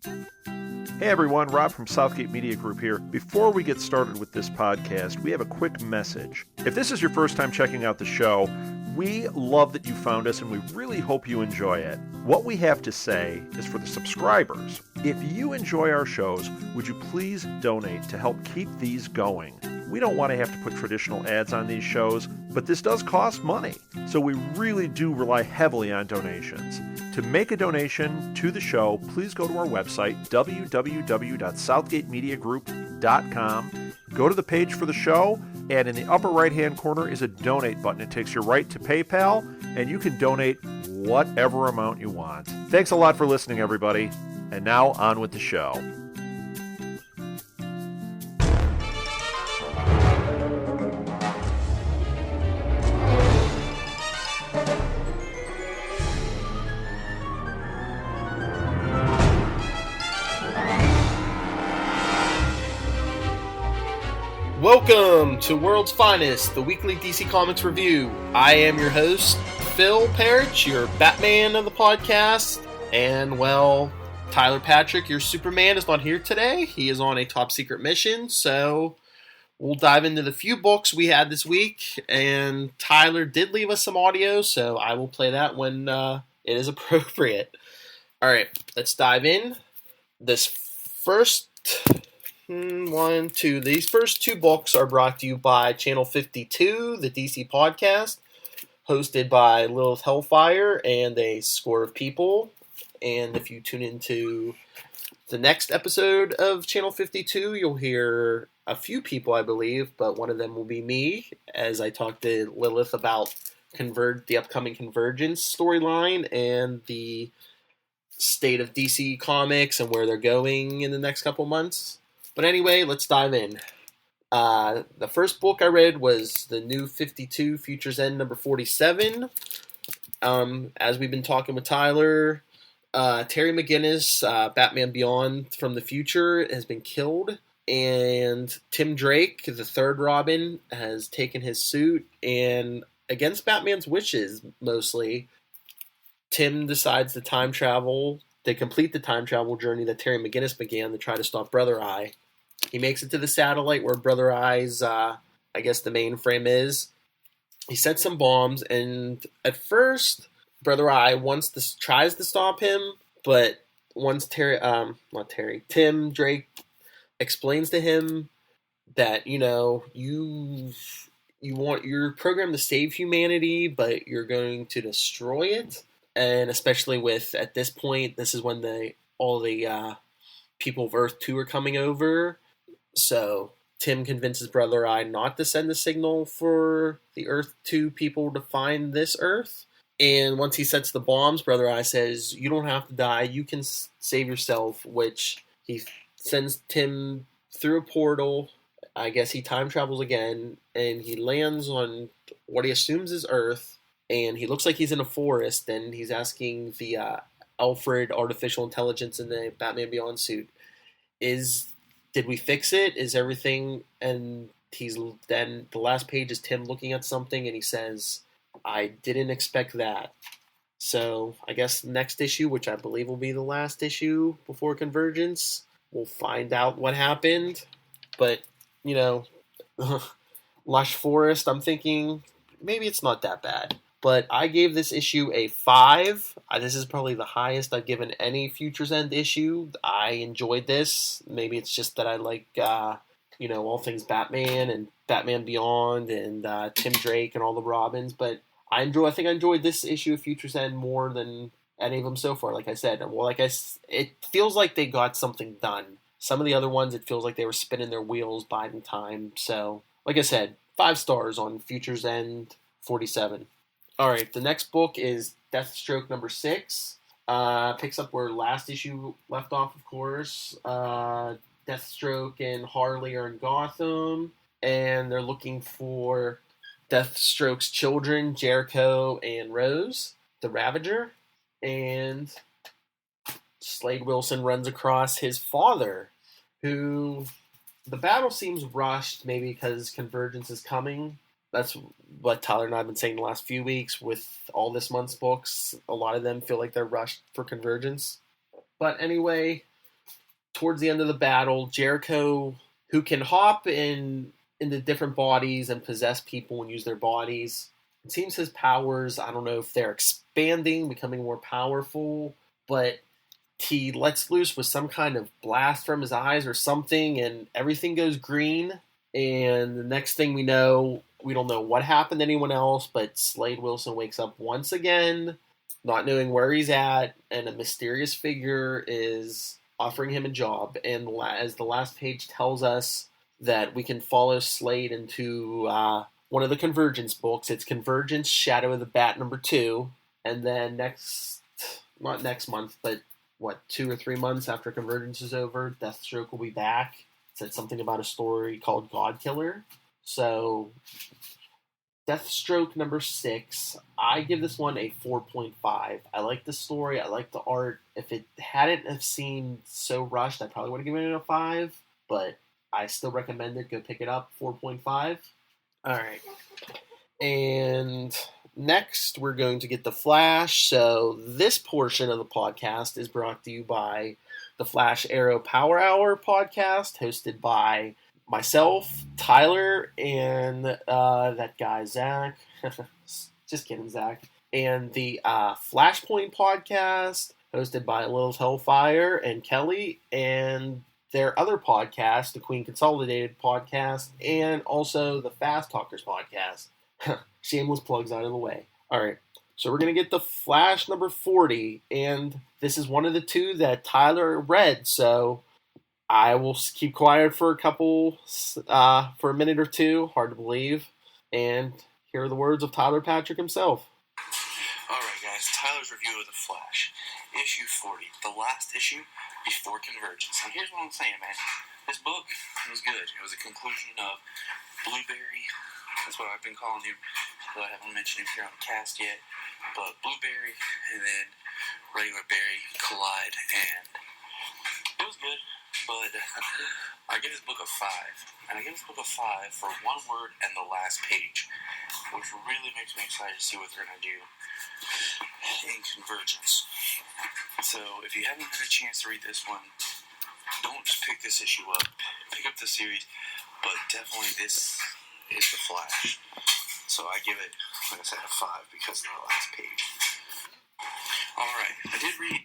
Hey everyone, Rob from Southgate Media Group here. Before we get started with this podcast, we have a quick message. If this is your first time checking out the show, we love that you found us and we really hope you enjoy it. What we have to say is for the subscribers. If you enjoy our shows, would you please donate to help keep these going? We don't want to have to put traditional ads on these shows, but this does cost money. So we really do rely heavily on donations. To make a donation to the show, please go to our website, www.southgatemediagroup.com. Go to the page for the show, and in the upper right-hand corner is a donate button. It takes you right to PayPal, and you can donate whatever amount you want. Thanks a lot for listening, everybody. And now on with the show. Welcome to World's Finest, the weekly DC Comics review. I am your host, Phil Parrish, your Batman of the podcast. And, well, Tyler Patrick, your Superman, is not here today. He is on a top secret mission, so we'll dive into the few books we had this week. And Tyler did leave us some audio, so I will play that when it is appropriate. Alright, let's dive in. These first two books are brought to you by Channel 52, the DC podcast, hosted by Lilith Hellfire and a score of people. And if you tune into the next episode of Channel 52, you'll hear a few people, I believe, but one of them will be me, as I talk to Lilith about the upcoming Convergence storyline and the state of DC Comics and where they're going in the next couple months. But anyway, let's dive in. The first book I read was the New 52 Futures End number 47. As we've been talking with Tyler, Terry McGinnis, Batman Beyond from the future, has been killed. And Tim Drake, the third Robin, has taken his suit. And against Batman's wishes, mostly, Tim decides to complete the time travel journey that Terry McGinnis began to try to stop Brother Eye. He makes it to the satellite where Brother Eye's, the mainframe is. He sets some bombs, and at first, Brother Eye tries to stop him, but once Tim Drake explains to him that, you're programmed to save humanity, but you're going to destroy it. And especially at this point, this is when all the people of Earth 2 are coming over. So Tim convinces Brother Eye not to send the signal for the Earth 2 people to find this Earth. And once he sets the bombs, Brother Eye says, "You don't have to die, you can save yourself," which he sends Tim through a portal. I guess he time travels again, and he lands on what he assumes is Earth. And he looks like he's in a forest, and he's asking the Alfred artificial intelligence in the Batman Beyond suit, did we fix it? Is everything? And then the last page is Tim looking at something, and he says, "I didn't expect that." So I guess next issue, which I believe will be the last issue before Convergence, we'll find out what happened. But, Lush Forest, I'm thinking maybe it's not that bad. But I gave this issue a 5. This is probably the highest I've given any Futures End issue. I enjoyed this. Maybe it's just that I like, all things Batman and Batman Beyond and Tim Drake and all the Robins. But I think I enjoyed this issue of Futures End more than any of them so far. Like I said, it feels like they got something done. Some of the other ones, it feels like they were spinning their wheels, biding time. So, like I said, 5 stars on Futures End 47. Alright, the next book is Deathstroke Number 6. Picks up where last issue left off, of course. Deathstroke and Harley are in Gotham, and they're looking for Deathstroke's children, Jericho and Rose, the Ravager. And Slade Wilson runs across his father, who the battle seems rushed, maybe because Convergence is coming. That's what Tyler and I have been saying the last few weeks with all this month's books. A lot of them feel like they're rushed for Convergence. But anyway, towards the end of the battle, Jericho, who can hop into different bodies and possess people and use their bodies. It seems his powers, I don't know if they're expanding, becoming more powerful, but he lets loose with some kind of blast from his eyes or something, and everything goes green. And the next thing we know, we don't know what happened to anyone else, but Slade Wilson wakes up once again, not knowing where he's at, and a mysterious figure is offering him a job. And as the last page tells us, that we can follow Slade into one of the Convergence books. It's Convergence, Shadow of the Bat #2. And then not next month, but 2 or 3 months after Convergence is over, Deathstroke will be back. It said something about a story called God Killer. So, Deathstroke number 6. I give this one a 4.5. I like the story. I like the art. If it hadn't have seemed so rushed, I probably would have given it a 5. But I still recommend it. Go pick it up. 4.5. All right. And next, we're going to get The Flash. So this portion of the podcast is brought to you by the Flash Arrow Power Hour podcast, hosted by myself, Tyler, and that guy, Zach. Just kidding, Zach. And the Flashpoint podcast, hosted by Lilith Hellfire and Kelly, and their other podcast, the Queen Consolidated podcast, and also the Fast Talkers podcast. Shameless plugs out of the way. All right, so we're going to get The Flash number 40, and this is one of the two that Tyler read, so I will keep quiet for a minute or two, hard to believe, and here are the words of Tyler Patrick himself. Alright guys, Tyler's review of The Flash. Issue 40, the last issue before Convergence. And here's what I'm saying, man. This book was good. It was a conclusion of Blueberry. That's what I've been calling him, though I haven't mentioned him here on the cast yet. But Blueberry and then regular Berry collide, and it was good. But I give this book a 5. And I give this book a 5 for one word and the last page, which really makes me excited to see what they're going to do in Convergence. So if you haven't had a chance to read this one, don't just pick this issue up. Pick up the series, but definitely this is The Flash. So I give it, like I said, a 5 because of the last page. Alright, I did read.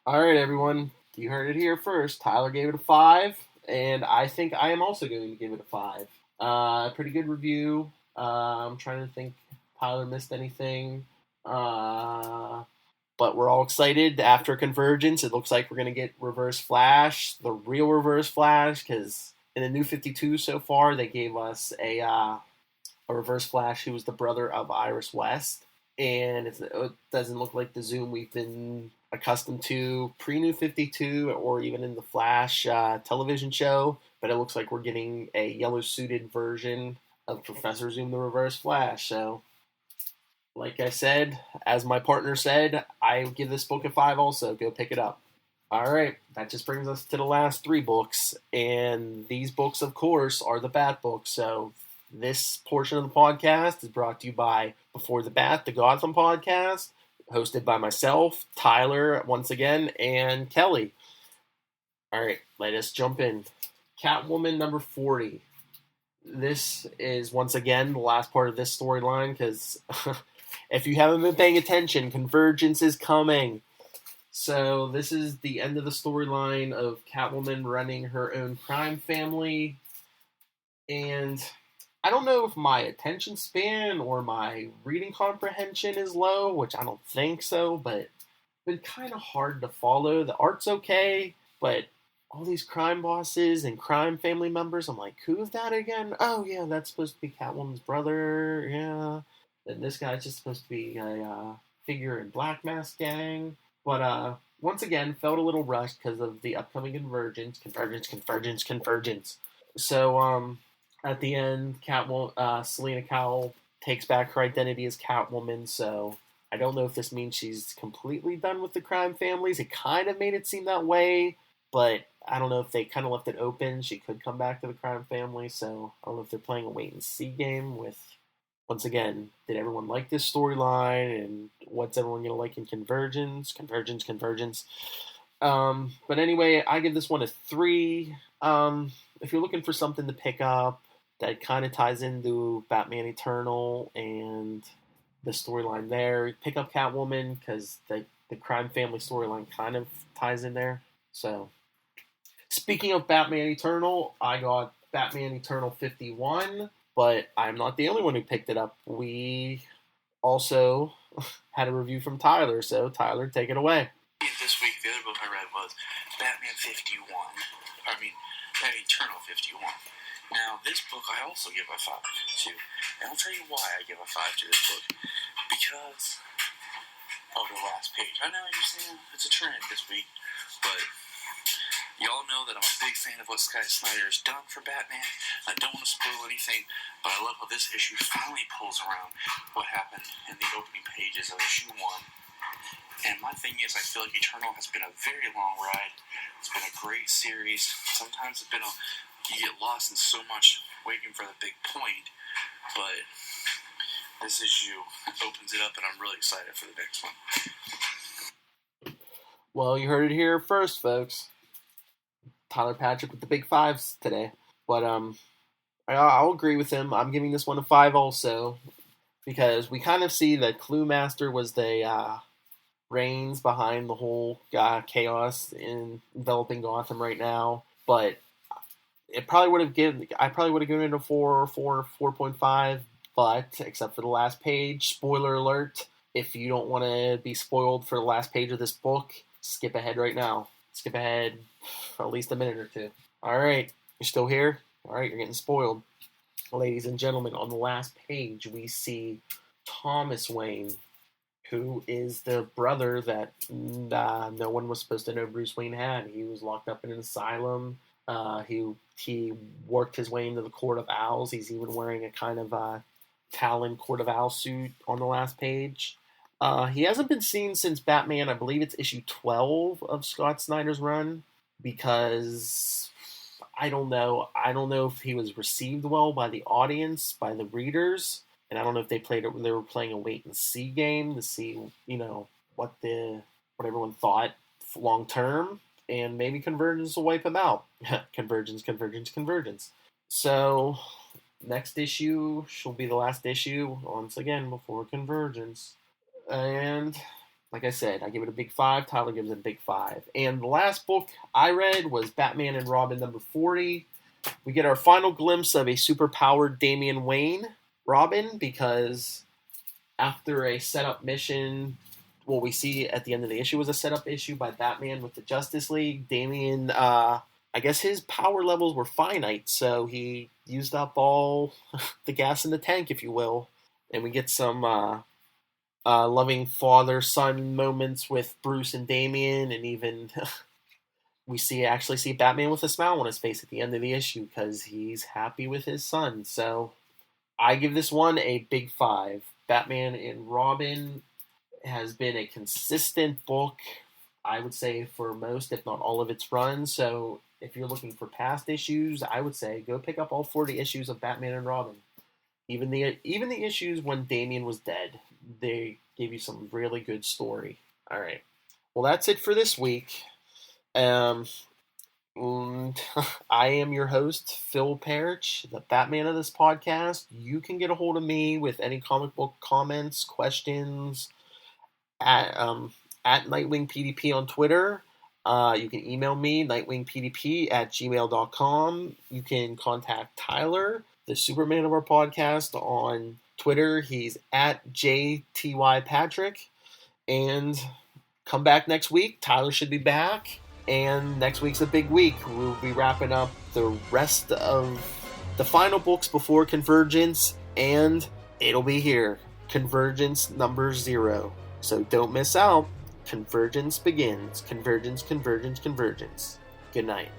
Alright, everyone. You heard it here first. Tyler gave it a 5, and I think I am also going to give it a 5. Pretty good review. I'm trying to think if Tyler missed anything. But we're all excited after Convergence. It looks like we're going to get Reverse Flash, the real Reverse Flash, because in the New 52 so far, they gave us a Reverse Flash who was the brother of Iris West. And it doesn't look like the Zoom we've been accustomed to pre-New 52 or even in the Flash television show. But it looks like we're getting a yellow-suited version of Professor Zoom, the Reverse Flash. So, like I said, as my partner said, I give this book a 5 also. Go pick it up. Alright, that just brings us to the last 3 books. And these books, of course, are the Bat books. So this portion of the podcast is brought to you by Before the Bat, the Gotham podcast, hosted by myself, Tyler, once again, and Kelly. Alright, let us jump in. Catwoman number 40. This is, once again, the last part of this storyline, because if you haven't been paying attention, Convergence is coming. So this is the end of the storyline of Catwoman running her own crime family. And I don't know if my attention span or my reading comprehension is low, which I don't think so, but it's been kind of hard to follow. The art's okay, but all these crime bosses and crime family members, I'm like, who's that again? Oh, yeah, that's supposed to be Catwoman's brother, yeah. And this guy's just supposed to be a figure in Black Mask Gang. But once again, felt a little rushed because of the upcoming Convergence. So, at the end, Selena Kyle takes back her identity as Catwoman, so I don't know if this means she's completely done with the crime families. It kind of made it seem that way, but I don't know if they kind of left it open. She could come back to the crime family, so I don't know if they're playing a wait-and-see game with, once again, did everyone like this storyline, and what's everyone going to like in Convergence? But anyway, I give this one a 3. If you're looking for something to pick up that kind of ties into Batman Eternal and the storyline there, pick up Catwoman, because the crime family storyline kind of ties in there. So, speaking of Batman Eternal, I got Batman Eternal 51, but I'm not the only one who picked it up. We also had a review from Tyler, so Tyler, take it away. This week, the other book I read was Batman Eternal 51. Now, this book I also give a 5 to, and I'll tell you why I give a 5 to this book. Because of the last page. I know you're saying it's a trend this week, but y'all know that I'm a big fan of what Scott Snyder has done for Batman. I don't want to spoil anything, but I love how this issue finally pulls around what happened in the opening pages of issue 1. And my thing is, I feel like Eternal has been a very long ride. It's been a great series. Sometimes it's been you get lost in so much waiting for the big point, but this issue opens it up, and I'm really excited for the next one. Well, you heard it here first, folks. Tyler Patrick with the big 5s today. But I'll agree with him. I'm giving this one a 5 also, because we kind of see that Clue Master was the reins behind the whole chaos in enveloping Gotham right now. But I probably would have given it a 4 or 4.5. But except for the last page, spoiler alert, if you don't want to be spoiled for the last page of this book, skip ahead right now. Skip ahead for at least a minute or two. All right, you're still here? All right, you're getting spoiled. Ladies and gentlemen, on the last page, we see Thomas Wayne, who is the brother that no one was supposed to know Bruce Wayne had. He was locked up in an asylum. He worked his way into the Court of Owls. He's even wearing a kind of Talon Court of Owls suit on the last page. He hasn't been seen since Batman, I believe it's issue 12 of Scott Snyder's run, because I don't know if he was received well by the audience, by the readers, and I don't know if they were playing a wait and see game to see, what everyone thought long term, and maybe Convergence will wipe him out. Convergence. So, next issue shall be the last issue, once again, before Convergence. And, like I said, I give it a big 5. Tyler gives it a big 5. And the last book I read was Batman and Robin number 40. We get our final glimpse of a superpowered Damian Wayne Robin, because after a setup mission, what we see at the end of the issue was a setup issue by Batman with the Justice League. Damian, I guess his power levels were finite, so he used up all the gas in the tank, if you will. And we get some loving father-son moments with Bruce and Damian, and even we actually see Batman with a smile on his face at the end of the issue because he's happy with his son. So I give this one a big 5. Batman and Robin has been a consistent book, I would say, for most, if not all of its runs. So if you're looking for past issues, I would say go pick up all 40 issues of Batman and Robin. Even the issues when Damian was dead, they gave you some really good story. All right. Well, that's it for this week. I am your host, Phil Parrish, the Batman of this podcast. You can get a hold of me with any comic book comments, questions at Nightwing PDP on Twitter. You can email me, nightwingpdp@gmail.com. You can contact Tyler, the Superman of our podcast, on Twitter. He's at JTYPatrick. And come back next week. Tyler should be back. And next week's a big week. We'll be wrapping up the rest of the final books before Convergence. And it'll be here. Convergence number 0. So don't miss out. Convergence begins. Convergence. Good night.